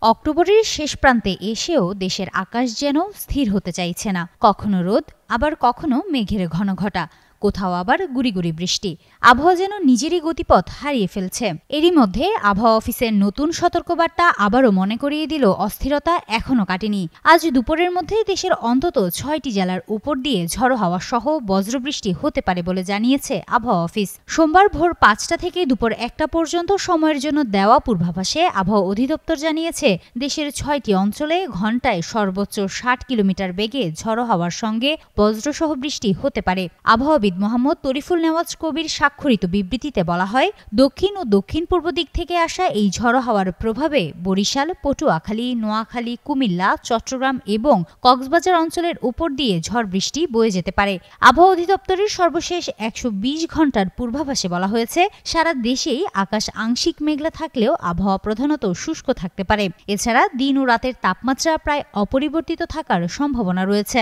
অক্টোবরের শেষ প্রান্তে এসেও দেশের আকাশ যেন স্থির হতে চাইছে না। কখনো রোদ, আবার কখনো মেঘের ঘন ঘটা, কোথাও আবার গুড়ি গুড়ি বৃষ্টি। আবহাওয়া যেন নিজেরই গতিপথ হারিয়ে ফেলছে। এরই মধ্যে আবহাওয়া অফিসের নতুন সতর্কবার্তা আবারও মনে করিয়ে দিল, অস্থিরতা এখনো কাটেনি। আজ দুপুরের মধ্যে দেশের অন্তত ৬টি জেলার উপর দিয়ে ঝড়ো হাওয়া সহ বজ্রবৃষ্টি হতে পারে বলে জানিয়েছে আবহাওয়া অফিস। সোমবার ভোর ৫টা থেকে দুপুর ১টা পর্যন্ত সময়ের জন্য দেওয়া পূর্বাভাসে আবহাওয়া অধিদপ্তর জানিয়েছে, দেশের ৬টি অঞ্চলে ঘণ্টায় সর্বোচ্চ ৬০ কিলোমিটার বেগে ঝড়ো হাওয়ার সঙ্গে বজ্রসহ বৃষ্টি হতে পারে। আবহাওয়াবিদ মোহাম্মদ তরিফুল নেওয়াজ কবির স্বাক্ষরিত বিবৃতিতে বলা হয়, দক্ষিণ ও দক্ষিণ পূর্ব দিক থেকে আসা এই ঝড়ো হাওয়ার প্রভাবে বরিশাল, পটুয়াখালী, নোয়াখালী, কুমিল্লা, চট্টগ্রাম এবং কক্সবাজার অঞ্চলের উপর দিয়ে ঝড় বৃষ্টি বয়ে যেতে পারে। আবহাওয়া অধিদপ্তরের সর্বশেষ ১২০ ঘণ্টার পূর্বাভাসে বলা হয়েছে, সারা দেশেই আকাশ আংশিক মেঘলা থাকলেও আবহাওয়া প্রধানত শুষ্ক থাকতে পারে। এছাড়া দিন ও রাতের তাপমাত্রা প্রায় অপরিবর্তিত থাকার সম্ভাবনা রয়েছে।